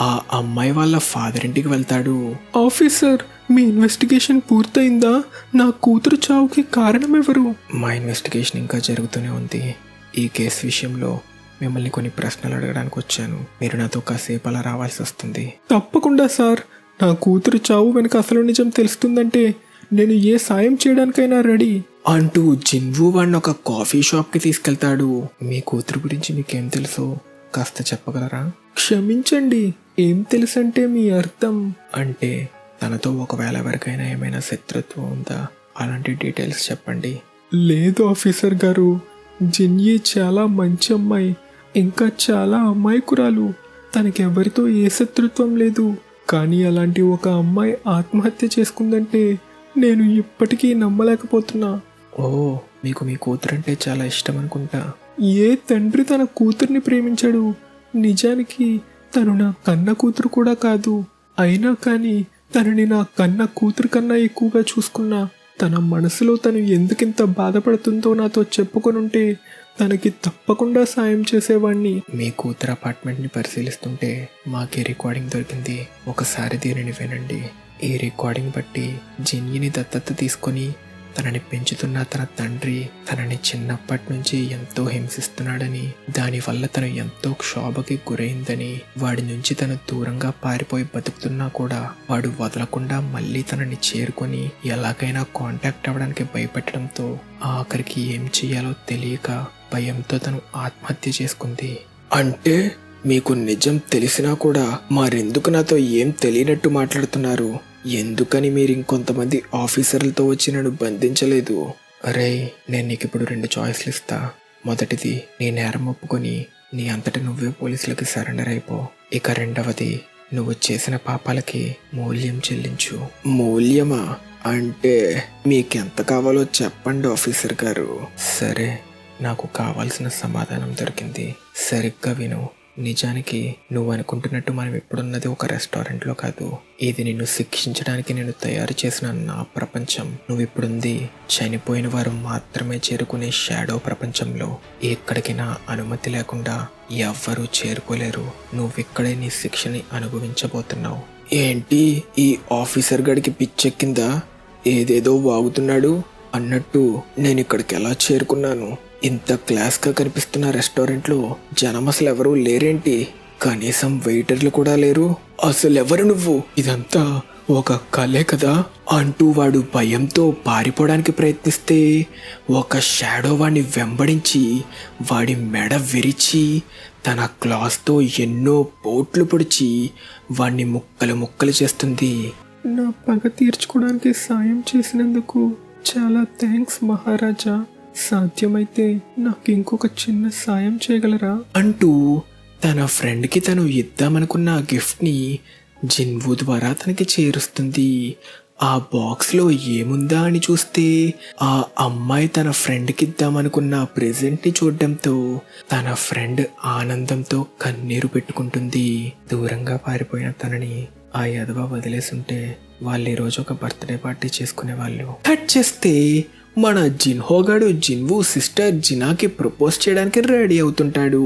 ఆ అమ్మాయి వాళ్ళ ఫాదర్ ఇంటికి వెళ్తాడు. ఆఫీసర్, మీ ఇన్వెస్టిగేషన్ పూర్తయిందా? నా కూతురు చావుకి కారణం ఎవరు? మా ఇన్వెస్టిగేషన్ ఇంకా జరుగుతూనే ఉంది. ఈ కేసు విషయంలో మిమ్మల్ని కొన్ని ప్రశ్నలు అడగడానికి వచ్చాను. మీరు నాతో కాసేపు అలా రావాల్సి వస్తుంది. తప్పకుండా సార్. నా కూతురు చావు వెనక అసలు నిజం తెలుస్తుందంటే నేను ఏ సాయం చేయడానికైనా రెడీ అంటూ జిన్వు వాడిని ఒక కాఫీ షాప్కి తీసుకెళ్తాడు. మీ కూతురు గురించి మీకేం తెలుసో కాస్త చెప్పగలరా? క్షమించండి, ఏం తెలుసంటే మీ అర్థం? అంటే తనతో ఒకవేళ ఎవరికైనా ఏమైనా శత్రుత్వం ఉందా? అలాంటి డీటెయిల్స్ చెప్పండి. లేదు ఆఫీసర్ గారు, జిన్యీ చాలా మంచి అమ్మాయి, ఇంకా చాలా అమాయకురాలు. తనకెవరితో ఏ శత్రుత్వం లేదు. కానీ అలాంటి ఒక అమ్మాయి ఆత్మహత్య చేసుకుందంటే నేను ఇప్పటికీ నమ్మలేకపోతున్నా. ఓ, మీకు మీ కూతురంటే చాలా ఇష్టం అనుకుంటా. ఏ తండ్రి తన కూతుర్ని ప్రేమించాడు? నిజానికి తను నా కన్న కూతురు కూడా కాదు. అయినా కానీ తనని నా కన్న కూతురు కన్నా ఎక్కువగా చూసుకున్నా. తన మనసులో తను ఎందుకింత బాధపడుతుందో నాతో చెప్పుకొనుంటే తనకి తప్పకుండా సాయం చేసేవాణ్ణి. మీ కూతురు అపార్ట్మెంట్ని పరిశీలిస్తుంటే మాకే రికార్డింగ్ దొరికింది. ఒకసారి దీనిని వినండి. ఈ రికార్డింగ్ బట్టి జిన్యీని దత్తత తీసుకొని తనని పెంచుతున్న తన తండ్రి తనని చిన్నప్పటి నుంచి ఎంతో హింసిస్తున్నాడని, దానివల్ల తను ఎంతో క్షోభకి గురైందని, వాడి నుంచి తను దూరంగా పారిపోయి బతుకుతున్నా కూడా వాడు వదలకుండా మళ్ళీ తనని చేరుకొని ఎలాగైనా కాంటాక్ట్ అవ్వడానికి భయపెట్టడంతో ఆఖరికి ఏం చెయ్యాలో తెలియక భయంతో తను ఆత్మహత్య చేసుకుంది. అంటే మీకు నిజం తెలిసినా కూడా మరెందుకు నాతో ఏం తెలియనట్టు మాట్లాడుతున్నారు? ఎందుకని మీరు ఇంకొంతమంది ఆఫీసర్లతో వచ్చి నన్ను బంధించలేదు? అరే, నేను నీకు ఇప్పుడు 2 చాయిస్లు ఇస్తా. మొదటిది, నీ నేరం ఒప్పుకొని నీ అంతటి నువ్వే పోలీసులకి సరెండర్ అయిపో. ఇక రెండవది, నువ్వు చేసిన పాపాలకి మూల్యం చెల్లించు. మూల్యమా? అంటే మీకెంత కావాలో చెప్పండి ఆఫీసర్ గారు. సరే, నాకు కావాల్సిన సమాధానం దొరికింది. సరిగ్గా విను. నిజానికి నువ్వు అనుకుంటున్నట్టు మనం ఇప్పుడున్నది ఒక రెస్టారెంట్లో కాదు. ఇది నిన్ను శిక్షించడానికి నేను తయారు చేసిన నా ప్రపంచం. నువ్వు ఇప్పుడుంది చనిపోయిన వారు మాత్రమే చేరుకునే షాడో ప్రపంచంలో. ఎక్కడికి నా అనుమతి లేకుండా ఎవ్వరూ చేరుకోలేరు. నువ్విక్కడే నీ శిక్షని అనుభవించబోతున్నావు. ఏంటి, ఈ ఆఫీసర్ గడికి పిచ్చెక్కిందా? ఏదేదో వాగుతున్నాడు అన్నట్టు నేను ఇక్కడికి ఎలా చేరుకున్నాను? ఇంత క్లాస్గా కనిపిస్తున్న రెస్టారెంట్లో జనం అసలు ఎవరూ లేరేంటి? కనీసం వెయిటర్లు కూడా లేరు. అసలు ఎవరు నువ్వు? ఇదంతా ఒక కలే కదా అంటూ వాడు భయంతో పారిపోవడానికి ప్రయత్నిస్తే ఒక షాడో వాడిని వెంబడించి వాడి మెడ విరిచి తన క్లాస్తో ఎన్నో పోట్లు పొడిచి వాడిని ముక్కలు ముక్కలు చేస్తుంది. నా పగ తీర్చుకోవడానికి సాయం చేసినందుకు చాలా థ్యాంక్స్ మహారాజా. సాధ్యమైతే నాకు ఇంకొక చిన్న సాయం చేయగలరా అంటూ తన ఫ్రెండ్కి తను ఇద్దామనుకున్న గిఫ్ట్ని జిన్వూ ద్వారా తనకి చేరుస్తుంది. ఆ బాక్స్లో ఏముందా అని చూస్తే ఆ అమ్మాయి తన ఫ్రెండ్కి ఇద్దామనుకున్న ప్రెజెంట్ని చూడడంతో తన ఫ్రెండ్ ఆనందంతో కన్నీరు పెట్టుకుంటుంది. దూరంగా పారిపోయిన తనని ఆ యదవ వదిలేసుంటే వాళ్ళు ఈరోజు ఒక బర్త్డే పార్టీ చేసుకునేవాళ్ళు. కట్ చేస్తే మన జిన్హోగాడు జిన్వూ సిస్టర్ జినాకి ప్రపోజ్ చేయడానికి రెడీ అవుతుంటాడు.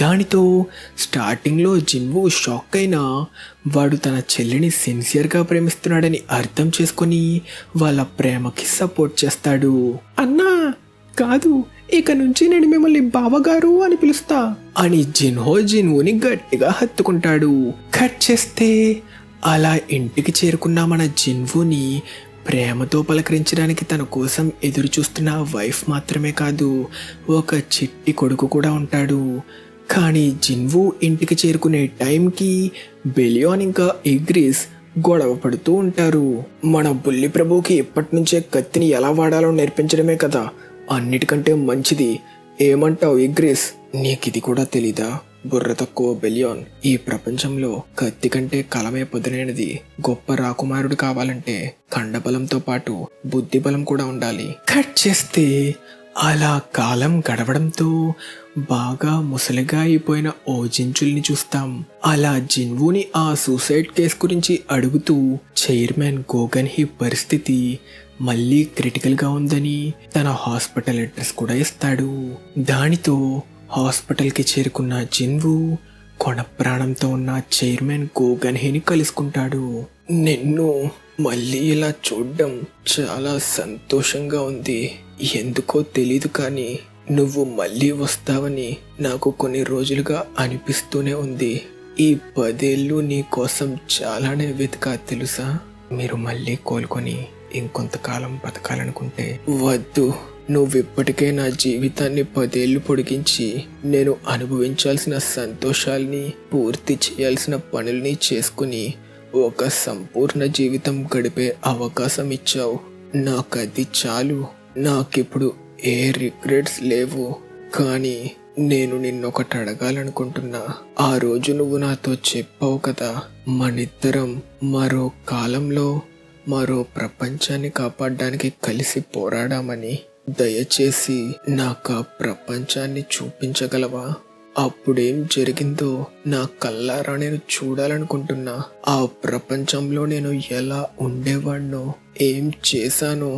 దానితో స్టార్టింగ్లో జిన్వూ షాక్ అయినా వాడు తన చెల్లిని సిన్సియర్గా ప్రేమిస్తున్నాడని అర్థం చేసుకొని వాళ్ళ ప్రేమకి సపోర్ట్ చేస్తాడు. అన్నా కాదు, ఇక నుంచి నేను మిమ్మల్ని బావగారు అని పిలుస్తా అని జిన్హో జిన్వూని గట్టిగా హత్తుకుంటాడు. కట్ చేస్తే అలా ఇంటికి చేరుకున్న మన జిన్వూని ప్రేమతో పలకరించడానికి తన కోసం ఎదురు చూస్తున్న వైఫ్ మాత్రమే కాదు, ఒక చిట్టి కొడుకు కూడా ఉంటాడు. కానీ జిన్వూ ఇంటికి చేరుకునే టైంకి బెలియాన్ ఇంకా ఇగ్రిస్ గొడవ పడుతూ ఉంటారు. మన బుల్లి ప్రభుకి ఇప్పటి నుంచే కత్తిని ఎలా వాడాలో నేర్పించడమే కదా అన్నిటికంటే మంచిది. ఏమంటావు ఇగ్రిస్? నీకిది కూడా తెలీదా? బుర్ర తక్కువ బెలియాన్, ఈ ప్రపంచంలో కత్తి కంటే కలమే పదునైనది. గొప్ప రాకుమారుడు కావాలంటే ఖండబలంతో పాటు బుద్ధి బలం కూడా ఉండాలి. కట్ చేస్తే అలా కాలం గడవడంతో బాగా ముసలిగా అయిపోయిన ఓ జించుల్ని చూస్తాం. అలా జిన్వూని ఆ సూసైడ్ కేసు గురించి అడుగుతూ చైర్మన్ గోగన్ హీ పరిస్థితి మళ్ళీ క్రిటికల్గా ఉందని తన హాస్పిటల్ అడ్రస్ కూడా ఇస్తాడు. దానితో హాస్పిటల్కి చేరుకున్న జిన్వూ కొన ప్రాణంతో ఉన్న చైర్మన్ గోగన్ హీని కలుసుకుంటాడు. నిన్ను మళ్ళీ ఇలా చూడ్డం చాలా సంతోషంగా ఉంది. ఎందుకో తెలీదు కానీ నువ్వు మళ్ళీ వస్తావని నాకు కొన్ని రోజులుగా అనిపిస్తూనే ఉంది. ఈ 10 ఏళ్ళు నీ కోసం చాలానే వెతికా తెలుసా? మీరు మళ్ళీ కోలుకొని ఇంకొంతకాలం బతకాలనుకుంటే వద్దు. నువ్విప్పటికే నా జీవితాన్ని 10 ఏళ్ళు పొడిగించి నేను అనుభవించాల్సిన సంతోషాల్ని పూర్తి చేయాల్సిన పనుల్ని చేసుకుని ఒక సంపూర్ణ జీవితం గడిపే అవకాశం ఇచ్చావు. నాకది చాలు. నాకిప్పుడు ఏ రిగ్రెట్స్ లేవు. కానీ నేను నిన్నొకటి అడగాలనుకుంటున్నా. ఆ రోజు నువ్వు నాతో చెప్పావు కదా, మనిద్దరం మరో కాలంలో మరో ప్రపంచాన్ని కాపాడడానికి కలిసి పోరాడామని. దయచేసి నాకు ఆ ప్రపంచాన్ని చూపించగలవా? అప్పుడేం జరిగిందో నా కళ్ళారా నేను చూడాలనుకుంటున్నా. ఆ ప్రపంచంలో నేను ఎలా ఉండేవాడినో, ఏం చేశానో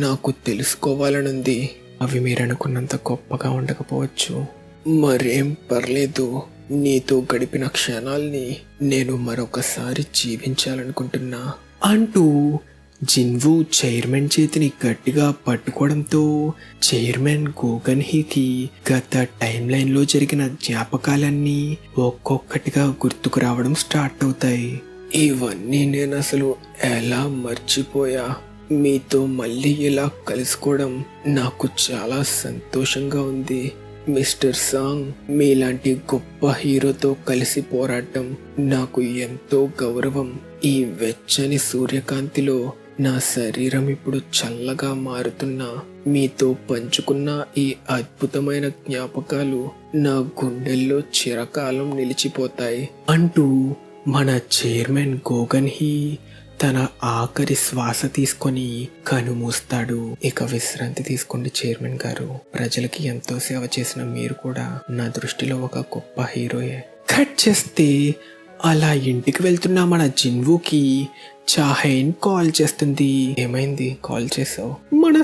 నాకు తెలుసుకోవాలనుంది. అవి మీరనుకున్నంత గొప్పగా ఉండకపోవచ్చు. మరేం పర్లేదు. నీతో గడిపిన క్షణాల్ని నేను మరొకసారి జీవించాలనుకుంటున్నా అంటూ జిన్వు చైర్మన్ చేతిని గట్టిగా పట్టుకోవడంతో చైర్మన్ గోగన్ హీకి గత టైం లైన్లో జరిగిన జ్ఞాపకాలన్నీ ఒక్కొక్కటిగా గుర్తుకు రావడం స్టార్ట్ అవుతాయి. ఇవన్నీ నేను అసలు ఎలా మర్చిపోయా. మీతో మళ్ళీ ఇలా కలుసుకోవడం నాకు చాలా సంతోషంగా ఉంది. మిస్టర్ సాంగ్, మీలాంటి గొప్ప హీరోతో కలిసి పోరాటం నాకు ఎంతో గౌరవం. ఈ వెచ్చని సూర్యకాంతిలో నా శరీరం ఇప్పుడు చల్లగా మారుతున్నా మీతో పంచుకున్న ఈ అద్భుతమైన జ్ఞాపకాలు నా గుండెల్లో చిరకాలం నిలిచిపోతాయి అంటూ మన చైర్మన్ గోగన్ హీ తన ఆఖరి శ్వాస తీసుకొని కనుమూస్తాడు. ఇక విశ్రాంతి తీసుకోండి చైర్మన్ గారు. ప్రజలకి ఎంతో సేవ చేసిన మీరు కూడా నా దృష్టిలో ఒక గొప్ప హీరోయే. కట్ చేస్తే అలా ఇంటికి వెళ్తున్న మన జిన్వుకి చాహైన్ కాల్ చేస్తుంది. ఏమైంది, కాల్ చేసావు? మన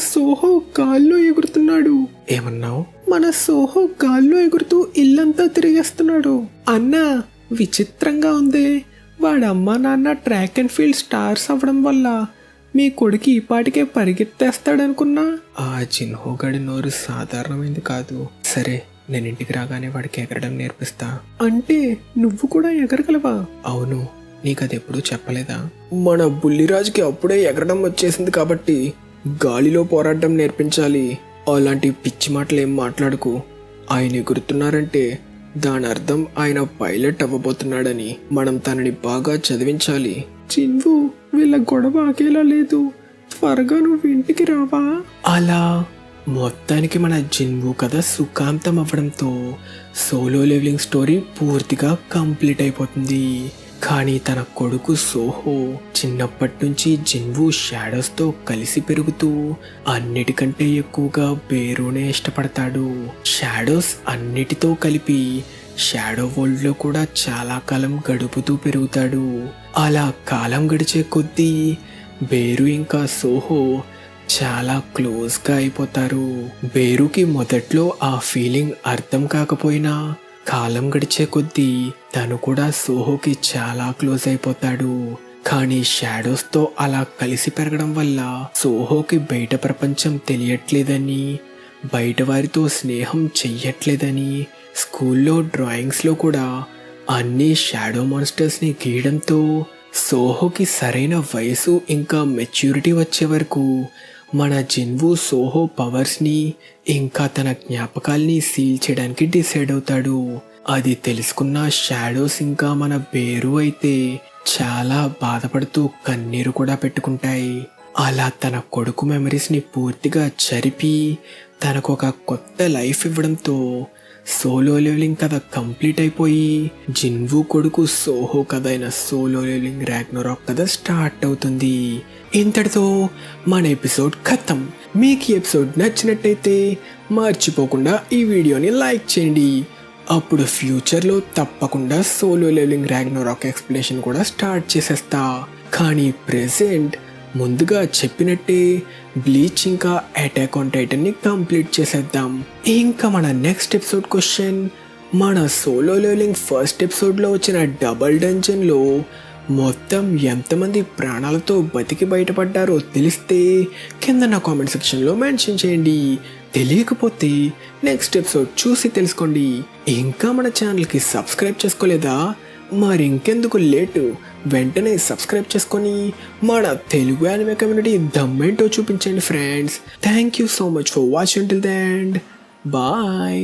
సోహో గాల్లో ఎగురుతున్నాడు. ఏమన్నావు? మన సోహో గాల్లో ఎగురుతూ ఇల్లంతా తిరిగేస్తున్నాడు. అన్నా, విచిత్రంగా ఉంది. వాడమ్మా నాన్న ట్రాక్ అండ్ ఫీల్డ్ స్టార్స్ అవ్వడం వల్ల మీ కొడుకు ఈ పాటికే పరిగెత్తేస్తాడనుకున్నా. ఆ జిన్హోగడి నోరు సాధారణమైంది కాదు. సరే, నేను ఇంటికి రాగానే వాడికి ఎగరడం నేర్పిస్తా. అంటే నువ్వు కూడా ఎగరగలవా? అవును, నీకు అది ఎప్పుడూ చెప్పలేదా? మన బుల్లిరాజుకి అప్పుడే ఎగరడం వచ్చేసింది కాబట్టి గాలిలో పోరాటం నేర్పించాలి. అలాంటి పిచ్చి మాటలు ఏం మాట్లాడుకు. ఆయన ఎగురుతున్నారంటే దాని అర్థం ఆయన పైలట్ అవ్వబోతున్నాడని. మనం తనని బాగా చదివించాలి. చిన్వు, వీళ్ళ గొడవ ఆగేలా లేదు. త్వరగా నువ్వు ఇంటికి రావా? అలా మొత్తానికి మన జిన్వు కథ సుఖాంతం అవ్వడంతో సోలో లెవెలింగ్ స్టోరీ పూర్తిగా కంప్లీట్ అయిపోతుంది. కానీ తన కొడుకు సోహో చిన్నప్పటి నుంచి జిన్వు షాడోస్తో కలిసి పెరుగుతూ అన్నిటికంటే ఎక్కువగా బేరునే ఇష్టపడతాడు. షాడోస్ అన్నిటితో కలిపి షాడో వరల్డ్లో కూడా చాలా కాలం గడుపుతూ పెరుగుతాడు. అలా కాలం గడిచే కొద్దీ బేరు ఇంకా సోహో చాలా క్లోజ్గా అయిపోతారు. బేరుకి మొదట్లో ఆ ఫీలింగ్ అర్థం కాకపోయినా కాలం గడిచే కొద్దీ తను కూడా సోహోకి చాలా క్లోజ్ అయిపోతాడు. కానీ షాడోస్తో అలా కలిసి పెరగడం వల్ల సోహోకి బయట ప్రపంచం తెలియట్లేదని, బయట వారితో స్నేహం చెయ్యట్లేదని, స్కూల్లో డ్రాయింగ్స్లో కూడా అన్ని షాడో మాన్స్టర్స్ని గీయడంతో సోహోకి సరైన వయసు ఇంకా మెచ్యూరిటీ వచ్చే వరకు మన జిన్వు సోహో పవర్స్ని ఇంకా తన జ్ఞాపకాల్ని సీల్ చేయడానికి డిసైడ్ అవుతాడు. అది తెలుసుకున్న షాడోస్ ఇంకా మన బేరు అయితే చాలా బాధపడుతూ కన్నీరు కూడా పెట్టుకుంటాయి. అలా తన కొడుకు మెమరీస్ని పూర్తిగా చెరిపి తనకు ఒక కొత్త లైఫ్ ఇవ్వడంతో సోలో లెవెలింగ్ కథ కంప్లీట్ అయిపోయి జిన్వు కొడుకు సోహో కథ అయిన సోలో లెవెలింగ్ రాగ్నరాక్ కథ స్టార్ట్ అవుతుంది. ఇంతటితో మన ఎపిసోడ్ ఖతం. మీకు ఈ ఎపిసోడ్ నచ్చినట్టయితే మర్చిపోకుండా ఈ వీడియోని లైక్ చేయండి. అప్పుడు ఫ్యూచర్లో తప్పకుండా సోలో లెవెలింగ్ రాగ్నరాక్ ఎక్స్ప్లెనేషన్ కూడా స్టార్ట్ చేసేస్తా. కానీ ప్రెజెంట్ ముందుగా చెప్పినట్టే బ్లీచ్ ఇంకా అటాక్ ఆన్ టైటన్ని కంప్లీట్ చేసేద్దాం. ఇంకా మన నెక్స్ట్ ఎపిసోడ్ క్వశ్చన్, మన సోలో లెవెలింగ్ ఫస్ట్ ఎపిసోడ్లో వచ్చిన డబల్ డంజన్లో మొత్తం ఎంతమంది ప్రాణాలతో బతికి బయటపడ్డారో తెలిస్తే కింద నా కామెంట్ సెక్షన్లో మెన్షన్ చేయండి. తెలియకపోతే నెక్స్ట్ ఎపిసోడ్ చూసి తెలుసుకోండి. ఇంకా మన ఛానల్కి సబ్స్క్రైబ్ చేసుకోలేదా? మరి ఇంకెందుకు లేటు, వెంటనే సబ్స్క్రైబ్ చేసుకొని మన తెలుగు యానిమే కమ్యూనిటీ దమ్మేంటో చూపించండి friends. Thank you so much for watching till the end. Bye.